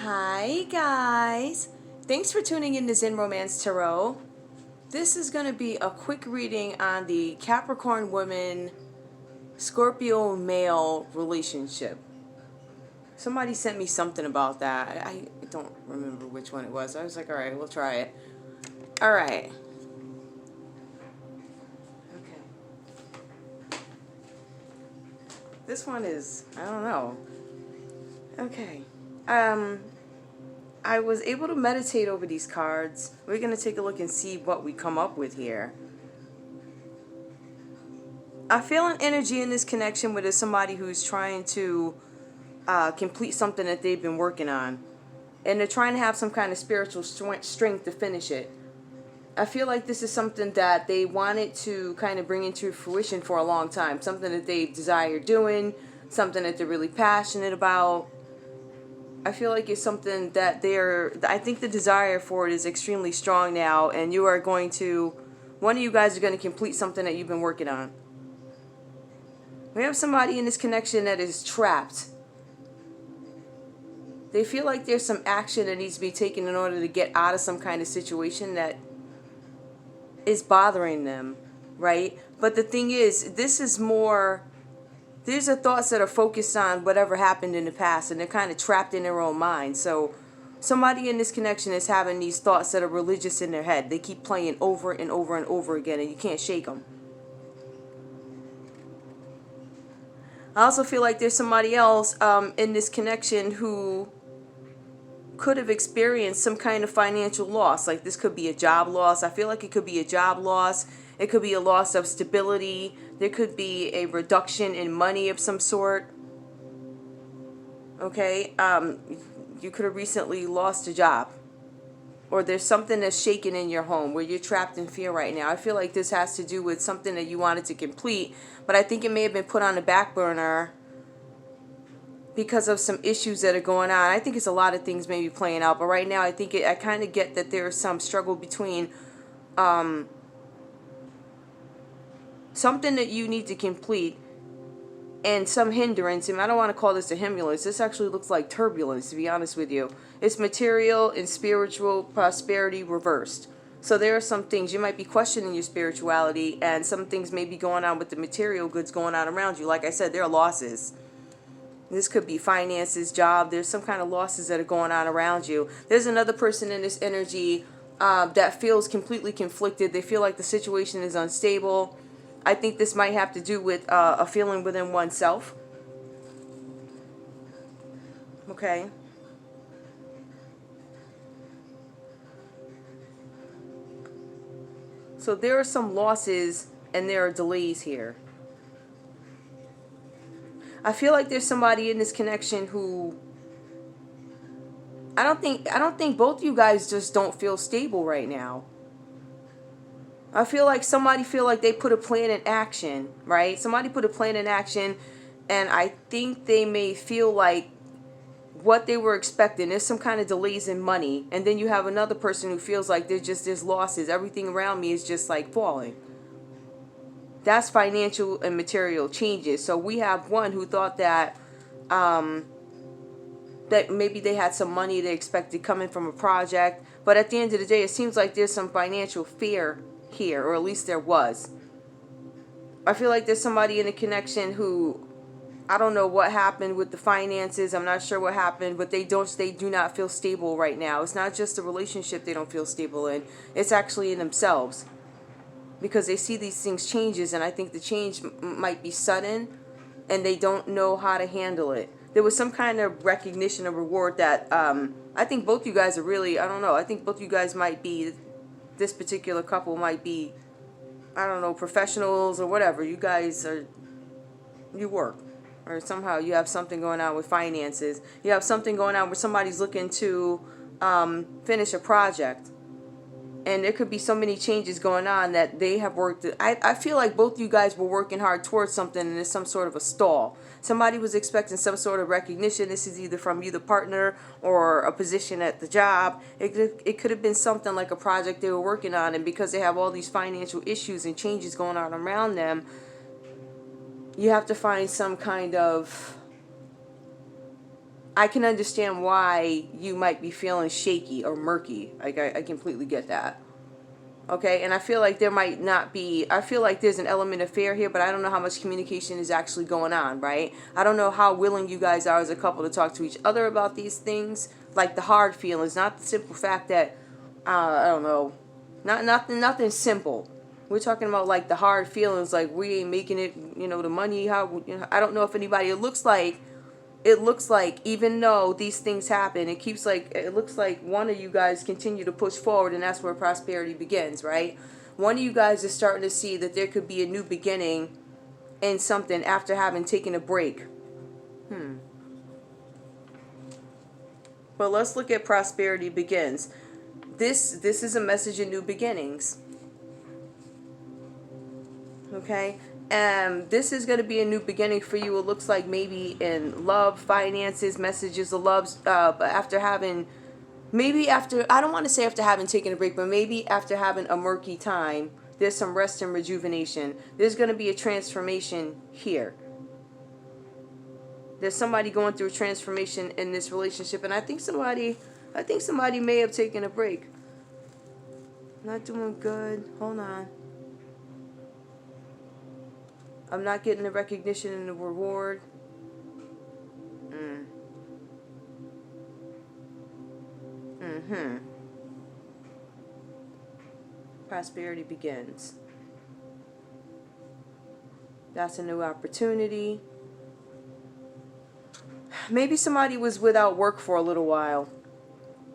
Hi guys, thanks for tuning in to Zen Romance Tarot. This is going to be a quick reading on the Capricorn woman Scorpio male relationship. Somebody sent me something about that. I don't remember which one it was. I was like, alright, we'll try it. Alright. Okay. This one is, I don't know. Okay. I was able to meditate over these cards. We're going to take a look and see what we come up with here. I feel an energy in this connection with somebody who's trying to complete something that they've been working on. And they're trying to have some kind of spiritual strength to finish it. I feel like this is something that they wanted to kind of bring into fruition for a long time. Something that they desire doing. Something that they're really passionate about. I feel like it's something that I think the desire for it is extremely strong now, and you are going to, one of you guys are going to complete something that you've been working on. We have somebody in this connection that is trapped. They feel like there's some action that needs to be taken in order to get out of some kind of situation that is bothering them, right? But the thing is, this is more... These are thoughts that are focused on whatever happened in the past, and they're kind of trapped in their own mind. So somebody in this connection is having these thoughts that are religious in their head. They keep playing over and over and over again, and you can't shake them. I also feel like there's somebody else in this connection who could have experienced some kind of financial loss. Like this could be a job loss. I feel like it could be a job loss. It could be a loss of stability. There could be a reduction in money of some sort. Okay, you could have recently lost a job. Or there's something that's shaken in your home where you're trapped in fear right now. I feel like this has to do with something that you wanted to complete, but I think it may have been put on the back burner because of some issues that are going on. I think it's a lot of things maybe playing out, but right now I think I kind of get that there's some struggle between something that you need to complete and some hindrance. And I don't want to call this a hindrance. This actually looks like turbulence, to be honest with you. It's material and spiritual prosperity reversed. So there are some things you might be questioning your spirituality, and some things may be going on with the material goods going on around you. Like I said, there are losses. This could be finances, job. There's some kind of losses that are going on around you. There's another person in this energy that feels completely conflicted. They feel like the situation is unstable. I think this might have to do with a feeling within oneself. Okay. So there are some losses and there are delays here. I feel like there's somebody in this connection who I don't think both of you guys just don't feel stable right now. I feel like somebody feel like they put a plan in action, right? Somebody put a plan in action, and I think they may feel like what they were expecting, there's some kind of delays in money. And then you have another person who feels like there's losses. Everything around me is just like falling. That's financial and material changes. So we have one who thought that that maybe they had some money they expected coming from a project. But at the end of the day, it seems like there's some financial fear here, or at least there was. I feel like there's somebody in a connection who, I don't know what happened with the finances. I'm not sure what happened, but they do not feel stable right now. It's not just the relationship they don't feel stable in. It's actually in themselves. Because they see these things changes, and I think the change might be sudden, and they don't know how to handle it. There was some kind of recognition or reward that I think both you guys are really, I don't know, I think both you guys might be, this particular couple might be, I don't know, professionals or whatever. You guys are, you work. Or somehow you have something going on with finances. You have something going on where somebody's looking to finish a project. And there could be so many changes going on that they have worked. I feel like both you guys were working hard towards something, and there's some sort of a stall. Somebody was expecting some sort of recognition. This is either from you, the partner, or a position at the job. It could have been something like a project they were working on, and because they have all these financial issues and changes going on around them, you have to find some kind of, I can understand why you might be feeling shaky or murky. Like, I completely get that. Okay, and I feel like there might not be, I feel like there's an element of fear here, but I don't know how much communication is actually going on, right? I don't know how willing you guys are as a couple to talk to each other about these things, like the hard feelings, not the simple fact that, I don't know, nothing simple. We're talking about like the hard feelings, like we ain't making it, you know, the money, how, you know, I don't know if anybody, it looks like even though these things happen, it looks like one of you guys continue to push forward, and that's where prosperity begins, right? One of you guys is starting to see that there could be a new beginning in something after having taken a break. But let's look at prosperity begins. This is a message of new beginnings. Okay? This is going to be a new beginning for you. It looks like maybe in love, finances, messages of love, after having, I don't want to say after having taken a break, but maybe after having a murky time, there's some rest and rejuvenation. There's going to be a transformation here. There's somebody going through a transformation in this relationship, and I think somebody may have taken a break. Not doing good. Hold on. I'm not getting the recognition and the reward. Prosperity begins. That's a new opportunity. Maybe somebody was without work for a little while.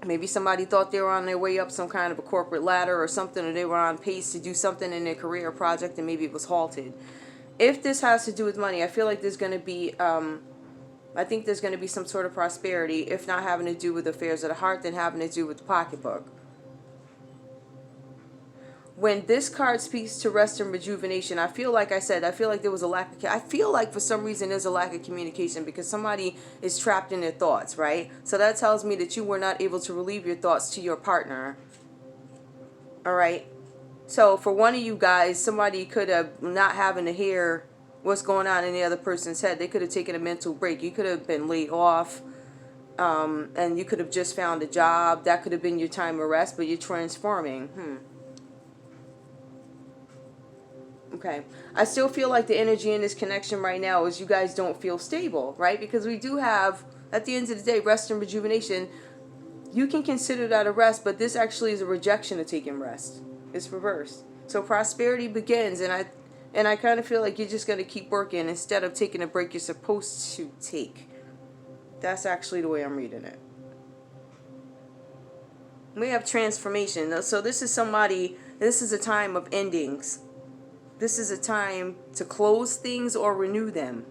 Maybe somebody thought they were on their way up some kind of a corporate ladder or something, or they were on pace to do something in their career or project, and maybe it was halted. If this has to do with money, I feel like there's going to be, I think there's going to be some sort of prosperity, if not having to do with affairs of the heart, then having to do with the pocketbook. When this card speaks to rest and rejuvenation, I feel like there was a lack of, I feel like for some reason there's a lack of communication because somebody is trapped in their thoughts, right? So that tells me that you were not able to relieve your thoughts to your partner. All right? So for one of you guys, somebody could have not having to hear what's going on in the other person's head. They could have taken a mental break. You could have been laid off, and you could have just found a job. That could have been your time of rest, but you're transforming. Okay. I still feel like the energy in this connection right now is you guys don't feel stable, right? Because we do have, at the end of the day, rest and rejuvenation. You can consider that a rest, but this actually is a rejection of taking rest. It's reversed. So prosperity begins, and I kind of feel like you're just going to keep working instead of taking a break you're supposed to take. That's actually the way I'm reading it. We have transformation. So this is a time of endings. This is a time to close things or renew them.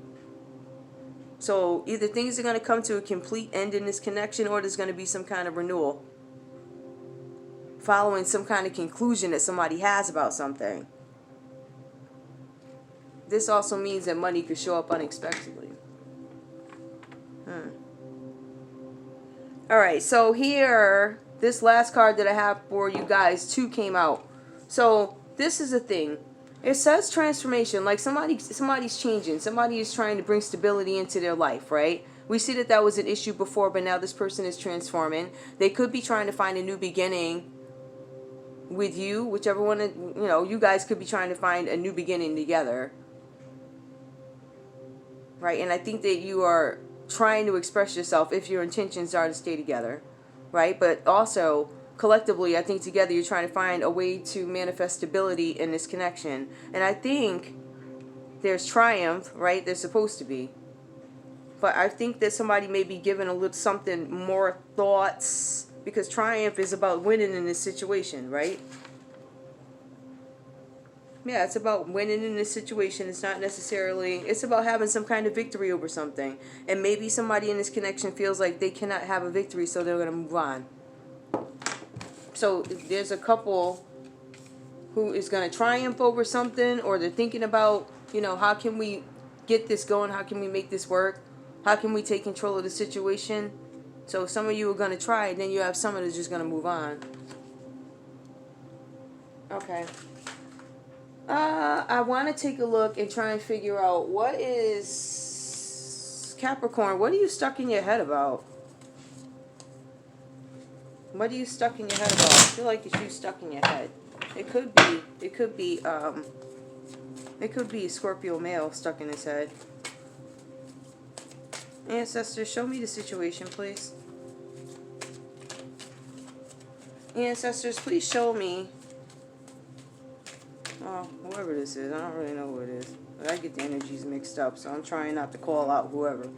So either things are going to come to a complete end in this connection, or there's going to be some kind of renewal following some kind of conclusion that somebody has about something. This also means that money could show up unexpectedly. Alright, so here, this last card that I have for you guys, 2 came out. So this is the thing. It says transformation, like somebody's changing. Somebody is trying to bring stability into their life, right? We see that was an issue before, but now this person is transforming. They could be trying to find a new beginning with you, whichever one, you guys could be trying to find a new beginning together. Right? And I think that you are trying to express yourself if your intentions are to stay together. Right? But also, collectively, I think together you're trying to find a way to manifest stability in this connection. And I think there's triumph, right? There's supposed to be. But I think that somebody may be given a little something more thoughts, because triumph is about winning in this situation, right? Yeah, it's about winning in this situation. It's not necessarily, it's about having some kind of victory over something. And maybe somebody in this connection feels like they cannot have a victory, so they're going to move on. So there's a couple who is going to triumph over something, or they're thinking about, how can we get this going? How can we make this work? How can we take control of the situation? So some of you are going to try, and then you have some that's just going to move on. Okay. I want to take a look and try and figure out what is Capricorn, what are you stuck in your head about? What are you stuck in your head about? I feel like you're stuck in your head. It could be Scorpio male stuck in his head. Ancestors, show me the situation, please. Ancestors, please show me. Oh, whoever this is, I don't really know who it is. But I get the energies mixed up, so I'm trying not to call out whoever.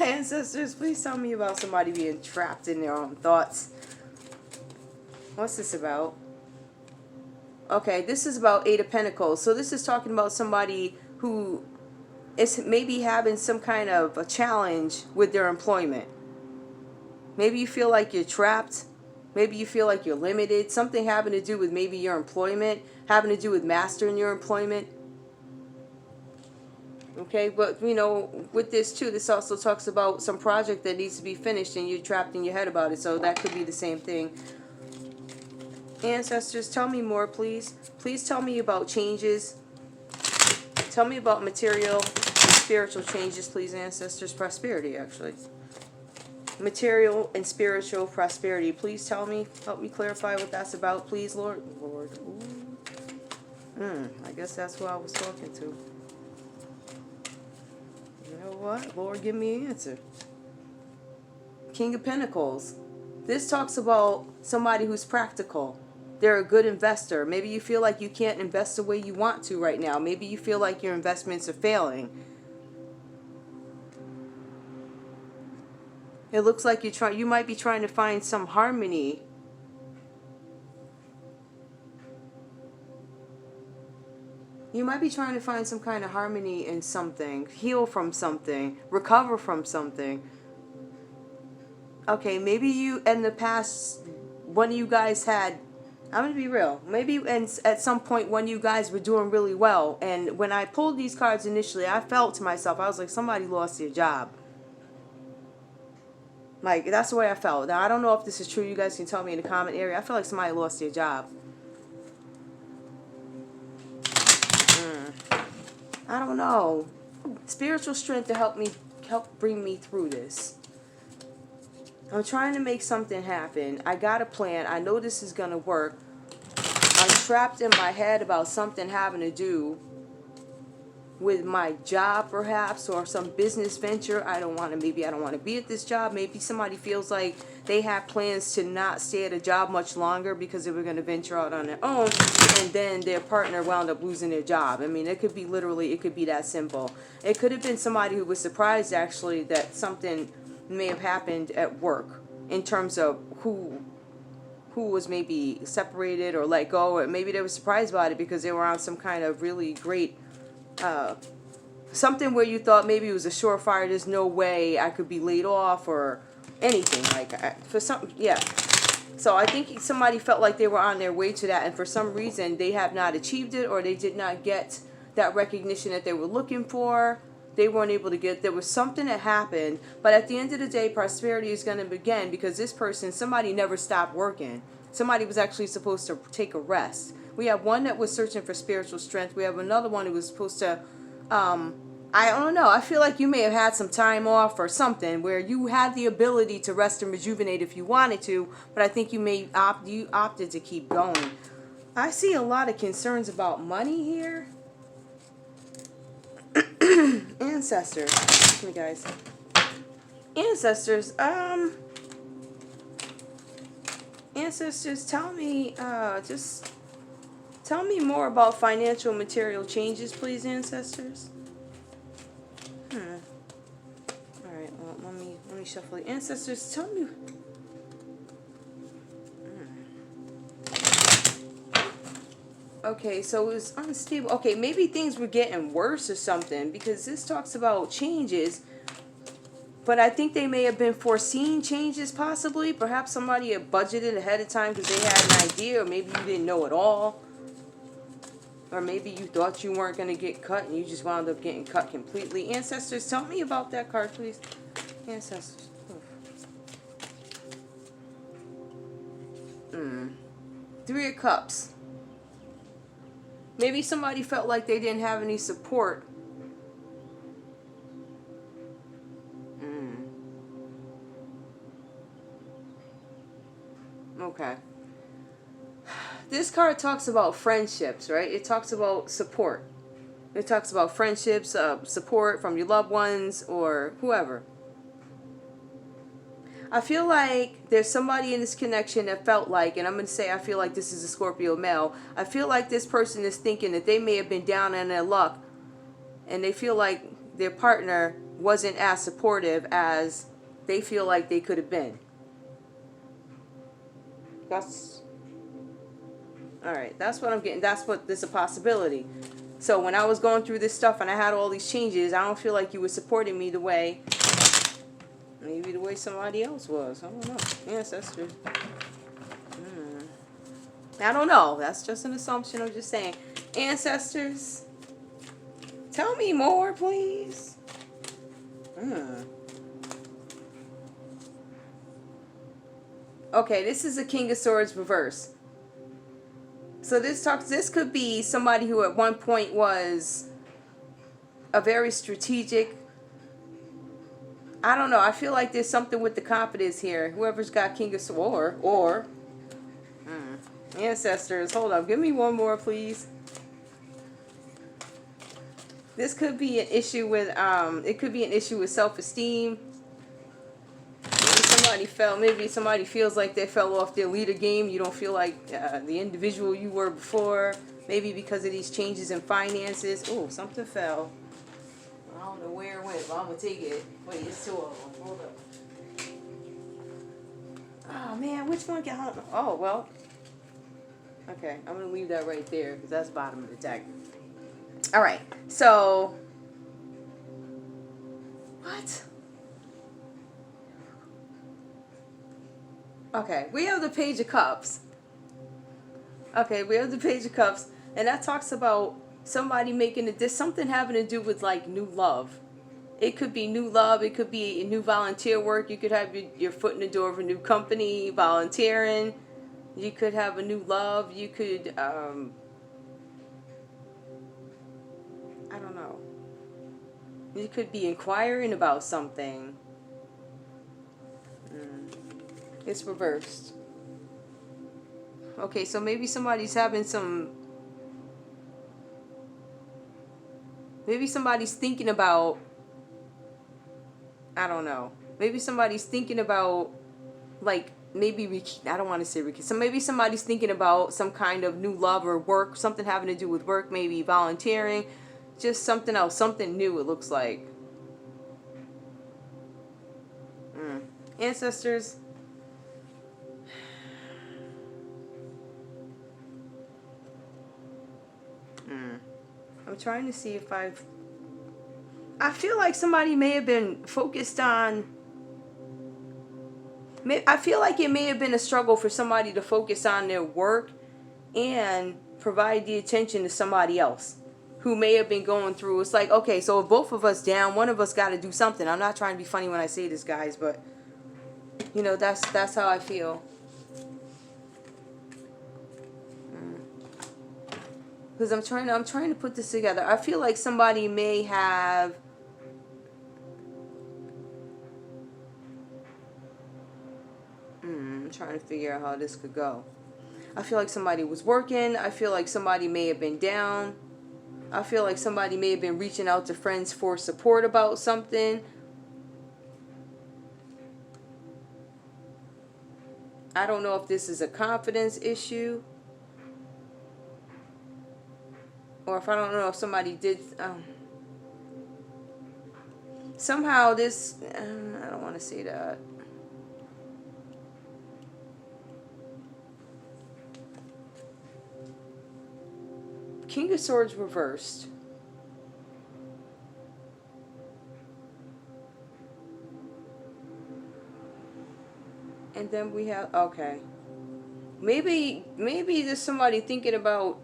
Ancestors, please tell me about somebody being trapped in their own thoughts. What's this about? Okay, this is about 8 of Pentacles. So this is talking about somebody who is maybe having some kind of a challenge with their employment. Maybe you feel like you're trapped. Maybe you feel like you're limited. Something having to do with maybe your employment, having to do with mastering your employment. Okay, but you know, with this too, this also talks about some project that needs to be finished and you're trapped in your head about it. So that could be the same thing. Ancestors, tell me more, please. Please tell me about changes. Tell me about material and spiritual changes, please, ancestors. Prosperity, actually. Material and spiritual prosperity. Please tell me. Help me clarify what that's about, please, Lord. Lord. I guess that's who I was talking to. You know what? Lord, give me an answer. King of Pentacles. This talks about somebody who's practical. They're a good investor. Maybe you feel like you can't invest the way you want to right now. Maybe you feel like your investments are failing. It looks like you might be trying to find some harmony. You might be trying to find some kind of harmony in something. Heal from something. Recover from something. Okay, maybe you, in the past, one of you guys had, I'm going to be real, maybe at some point one of you guys were doing really well, and when I pulled these cards initially, I felt to myself, I was like, somebody lost their job. Like, that's the way I felt. Now, I don't know if this is true. You guys can tell me in the comment area. I feel like somebody lost their job. I don't know. Spiritual strength to help bring me through this. I'm trying to make something happen. I got a plan. I know this is going to work. I'm trapped in my head about something having to do with my job, perhaps, or some business venture. Maybe I don't want to be at this job. Maybe somebody feels like they have plans to not stay at a job much longer because they were going to venture out on their own, and then their partner wound up losing their job. I mean, it could be that simple. It could have been somebody who was surprised, actually, that something may have happened at work in terms of who was maybe separated or let go, or maybe they were surprised about it because they were on some kind of really great something where you thought maybe it was a surefire, there's no way I could be laid off or anything like for some, yeah. So I think somebody felt like they were on their way to that, and for some reason they have not achieved it, or they did not get that recognition that they were looking for. They weren't able to get, there was something that happened, but at the end of the day, prosperity is going to begin because this person, somebody never stopped working. Somebody was actually supposed to take a rest. We have one that was searching for spiritual strength. We have another one who was supposed to, I don't know, I feel like you may have had some time off or something where you had the ability to rest and rejuvenate if you wanted to, but I think you opted to keep going. I see a lot of concerns about money here. Ancestors, me guys. Ancestors, ancestors, tell me, just tell me more about financial material changes, please, ancestors. All right, well, let me shuffle the ancestors. Tell me. Okay, so it was unstable. Okay, maybe things were getting worse or something, because this talks about changes, but I think they may have been foreseen changes, possibly. Perhaps somebody had budgeted ahead of time because they had an idea, or maybe you didn't know at all. Or maybe you thought you weren't going to get cut and you just wound up getting cut completely. Ancestors, tell me about that card, please. Ancestors. Three of Cups. Maybe somebody felt like they didn't have any support Okay. This card talks about friendships, right? It talks about support. It talks about friendships, support from your loved ones or whoever. I feel like there's somebody in this connection that felt like, and I'm going to say I feel like this is a Scorpio male. I feel like this person is thinking that they may have been down on their luck and they feel like their partner wasn't as supportive as they feel like they could have been. That's all right. That's what I'm getting. That's what there's a possibility. So when I was going through this stuff and I had all these changes, I don't feel like you were supporting me the way, maybe the way somebody else was. I don't know. Ancestors. I don't know. That's just an assumption. I'm just saying. Ancestors, tell me more, please. Okay, this is a King of Swords reverse. So this could be somebody who at one point was a very strategic. I don't know. I feel like there's something with the confidence here. Whoever's got King of Swords or Ancestors. Hold up. Give me one more, please. This could be an issue with it could be an issue with self-esteem. Maybe somebody feels like they fell off their leader game. You don't feel like the individual you were before. Maybe because of these changes in finances. Oh, something fell. I don't know where it went, but I'm going to take it. Wait, it's two of them. Hold up. Oh, man, which one got... Oh, well. Okay, I'm going to leave that right there because that's bottom of the deck. All right, so... What? Okay, we have the Page of Cups. Okay, we have the Page of Cups, and that talks about somebody making it. There's something having to do with like new love. It could be new love. It could be new volunteer work. You could have your foot in the door of a new company, volunteering. You could have a new love. You could, I don't know. You could be inquiring about something. It's reversed. Okay, so maybe somebody's having some... Maybe somebody's thinking about... I don't know. Maybe somebody's thinking about... Like, maybe... I don't want to say... So maybe somebody's thinking about some kind of new love or work. Something having to do with work. Maybe volunteering. Just something else. Something new, it looks like. Ancestors... I'm trying to see if I feel like somebody may have been focused on... I feel like it may have been a struggle for somebody to focus on their work and provide the attention to somebody else who may have been going through... It's like, okay, so if both of us down, one of us got to do something. I'm not trying to be funny when I say this, guys, but, you know, that's how I feel. Because I'm trying to put this together. I feel like somebody may have... I'm trying to figure out how this could go. I feel like somebody was working. I feel like somebody may have been down. I feel like somebody may have been reaching out to friends for support about something. I don't know if this is a confidence issue. Or if I don't know if somebody did... somehow this... I don't want to say that. King of Swords reversed. And then we have... Okay. Maybe there's somebody thinking about...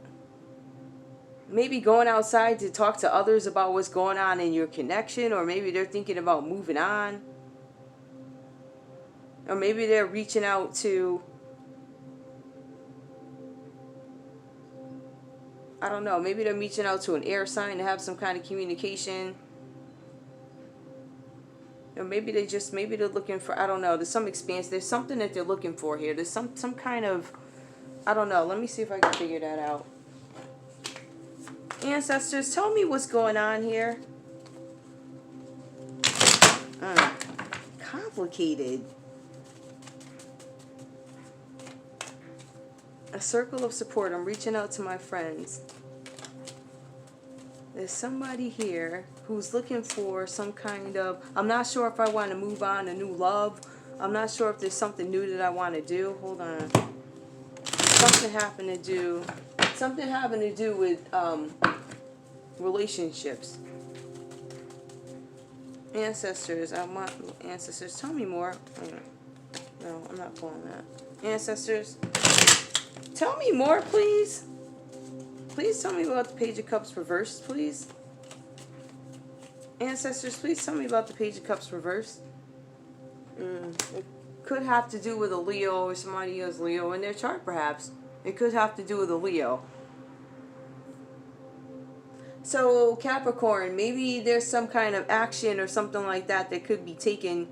Maybe going outside to talk to others about what's going on in your connection. Or maybe they're thinking about moving on. Or maybe they're reaching out to... I don't know. Maybe they're reaching out to an air sign to have some kind of communication. Or maybe maybe they're looking for, I don't know, there's some expanse, there's something that they're looking for here. There's some kind of, I don't know. Let me see if I can figure that out. Ancestors, tell me what's going on here. Complicated. A circle of support. I'm reaching out to my friends. There's somebody here who's looking for some kind of, I'm not sure if I want to move on to new love. I'm not sure if there's something new that I want to do. Hold on. Something having to do with relationships. Ancestors, I want ancestors. Tell me more. No, I'm not pulling that. Ancestors, tell me more, please. Please tell me about the Page of Cups reversed, please. Ancestors, please tell me about the Page of Cups reversed. It could have to do with a Leo or somebody who has Leo in their chart, perhaps. It could have to do with a Leo. So, Capricorn, maybe there's some kind of action or something like that that could be taken.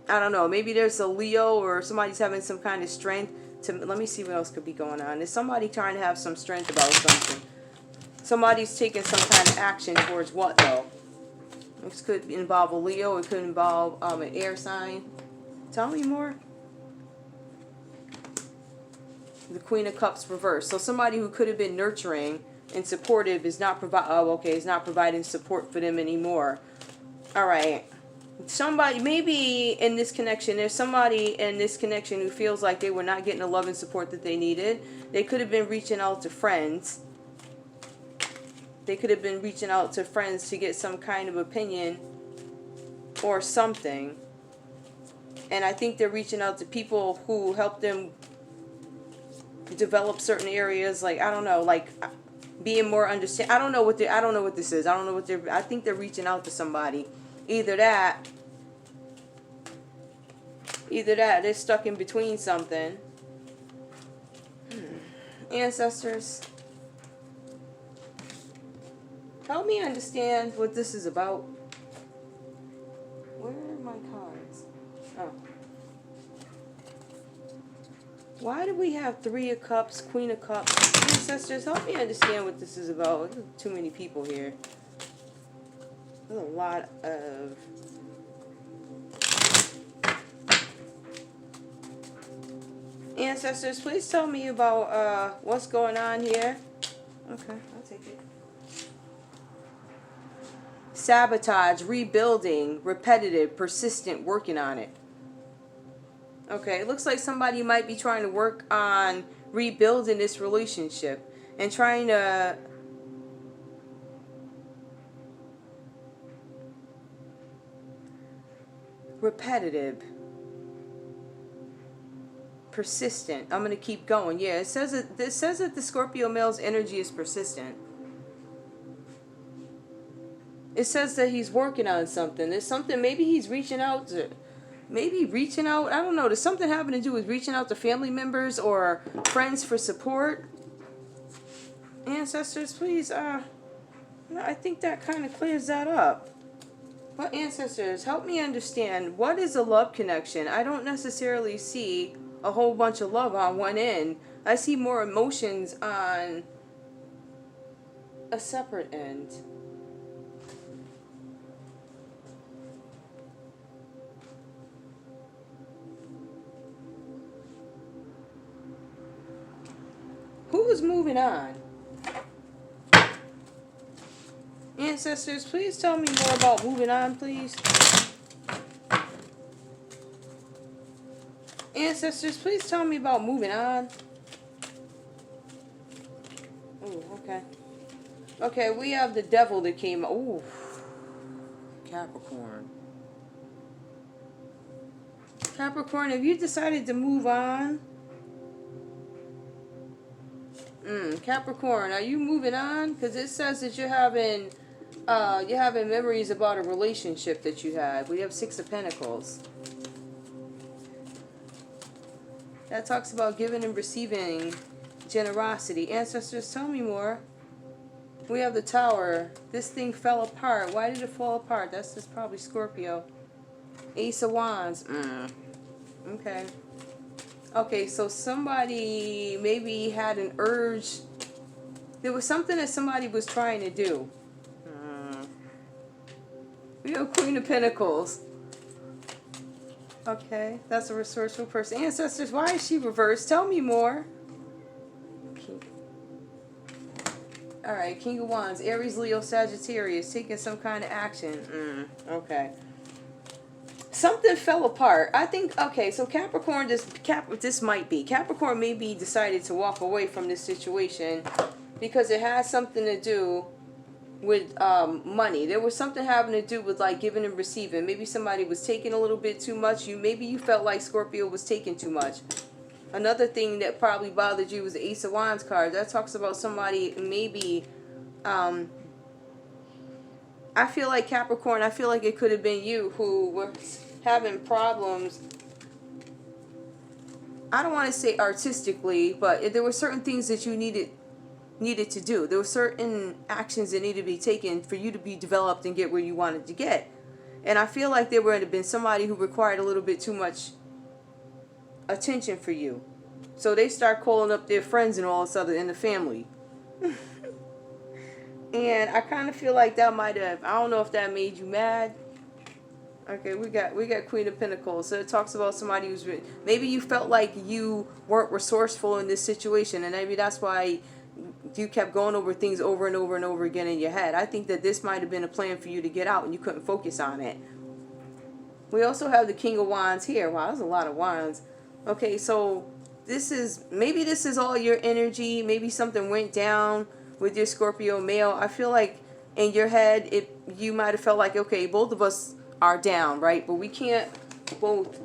I don't know. Maybe there's a Leo or somebody's having some kind of strength. Let me see what else could be going on. Is somebody trying to have some strength about something? Somebody's taking some kind of action towards what, though? This could involve a Leo. It could involve an air sign. Tell me more. The Queen of Cups reversed. So somebody who could have been nurturing and supportive is not is not providing support for them anymore. All right. Somebody, maybe in this connection, there's somebody in this connection who feels like they were not getting the love and support that they needed. They could have been reaching out to friends. They could have been reaching out to friends to get some kind of opinion or something. And I think they're reaching out to people who help them develop certain areas, like, I don't know, like being more understand. I don't know what this is. I don't know what I think they're reaching out to somebody. Either that, they're stuck in between something. Ancestors, help me understand what this is about. Where are my cards? Oh. Why do we have Three of Cups, Queen of Cups? Ancestors, help me understand what this is about. There's too many people here. There's a lot of... Ancestors, please tell me about what's going on here. Okay, I'll take it. Sabotage, rebuilding, repetitive, persistent, working on it. Okay, it looks like somebody might be trying to work on rebuilding this relationship and trying to... repetitive, persistent. I'm going to keep going. Yeah, it says that the Scorpio male's energy is persistent. It says that he's working on something. There's something, maybe he's reaching out to... I don't know. There's something having to do with reaching out to family members or friends for support. Ancestors, please, I think that kind of clears that up. But ancestors, help me understand, what is a love connection? I don't necessarily see a whole bunch of love on one end. I see more emotions on a separate end. Who's moving on? Ancestors, please tell me more about moving on, please. Ancestors, please tell me about moving on. Oh, okay. Okay, we have the devil that came. Ooh. Capricorn. Capricorn, have you decided to move on? Capricorn, are you moving on? Because it says that you're having memories about a relationship that you had. We have Six of Pentacles. That talks about giving and receiving generosity. Ancestors, tell me more. We have the Tower. This thing fell apart. Why did it fall apart? That's just probably Scorpio. Ace of Wands. Okay. Okay, so somebody maybe had an urge. There was something that somebody was trying to do. We have Queen of Pentacles. Okay, that's a resourceful person. Ancestors, why is she reversed? Tell me more. Alright, King of Wands. Aries, Leo, Sagittarius. Taking some kind of action. Okay. Something fell apart. I think, okay, so Capricorn, this might be. Capricorn maybe decided to walk away from this situation because it has something to do with money. There was something having to do with like giving and receiving. Maybe somebody was taking a little bit too much. Maybe you felt like Scorpio was taking too much. Another thing that probably bothered you was the Ace of Wands card. That talks about somebody maybe I feel like Capricorn, I feel like it could have been you who were having problems. I don't want to say artistically, but there were certain things that you needed to do. There were certain actions that needed to be taken for you to be developed and get where you wanted to get. And I feel like there would have been somebody who required a little bit too much attention for you. So they start calling up their friends and all this other in the family. And I kind of feel like that might have, I don't know if that made you mad. Okay, we got Queen of Pentacles. So it talks about somebody who's, maybe you felt like you weren't resourceful in this situation, and maybe that's why you kept going over things over and over and over again in your head. I think that this might have been a plan for you to get out and you couldn't focus on it. We also have the King of Wands here. Wow, there's a lot of wands. Okay, so maybe this is all your energy. Maybe something went down with your Scorpio male. I feel like in your head, you might have felt like, okay, both of us are down, right? But we can't both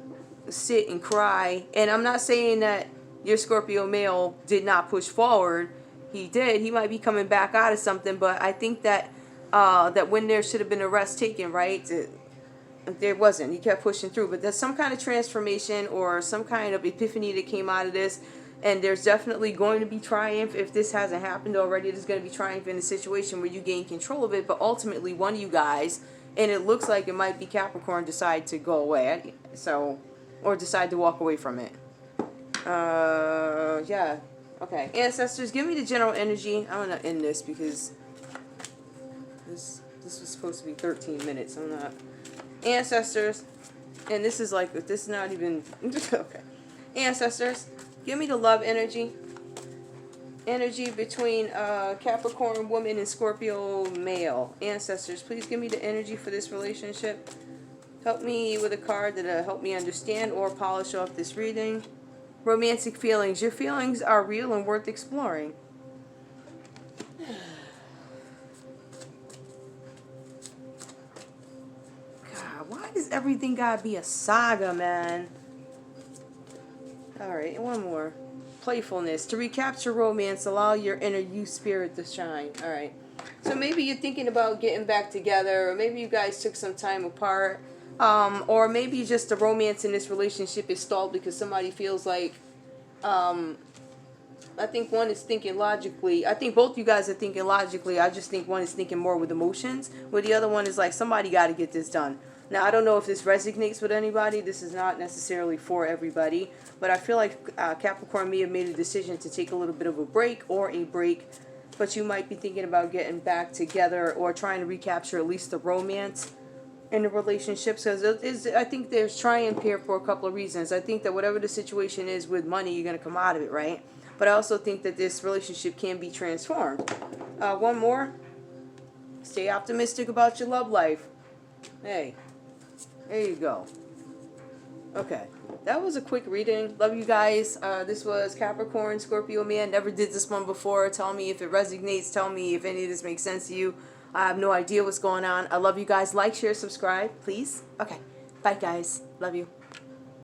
sit and cry. And I'm not saying that your Scorpio male did not push forward. He did. He might be coming back out of something. But I think that that when there should have been a rest taken, right? There wasn't. He kept pushing through. But there's some kind of transformation or some kind of epiphany that came out of this. And there's definitely going to be triumph. If this hasn't happened already, there's going to be triumph in a situation where you gain control of it. But ultimately, one of you guys, and it looks like it might be Capricorn, decide to go away. Or decide to walk away from it. Yeah. Okay. Ancestors, give me the general energy. I'm going to end this because this was supposed to be 13 minutes. I'm not. Ancestors, and this is not even, okay. Ancestors, give me the love energy. Energy between Capricorn woman and Scorpio male. Ancestors, please give me the energy for this relationship. Help me with a card that'll help me understand or polish off this reading. Romantic feelings. Your feelings are real and worth exploring. God, why does everything gotta be a saga, man? Alright, and one more. Playfulness. To recapture romance, allow your inner you spirit to shine. Alright. So maybe you're thinking about getting back together, or maybe you guys took some time apart. Or maybe just the romance in this relationship is stalled because somebody feels like, I think one is thinking logically. I think both you guys are thinking logically. I just think one is thinking more with emotions, where the other one is like, somebody got to get this done. Now, I don't know if this resonates with anybody. This is not necessarily for everybody. But I feel like Capricorn may have made a decision to take a little bit of a break or a break. But you might be thinking about getting back together or trying to recapture at least the romance in the relationships, because I think there's triumph here for a couple of reasons. I think that whatever the situation is with money, you're going to come out of it, right? But I also think that this relationship can be transformed. One more. Stay optimistic about your love life. Hey, there you go. Okay, that was a quick reading. Love you guys. This was Capricorn, Scorpio man. Never did this one before. Tell me if it resonates. Tell me if any of this makes sense to you. I have no idea what's going on. I love you guys. Like, share, subscribe, please. Okay. Bye, guys. Love you.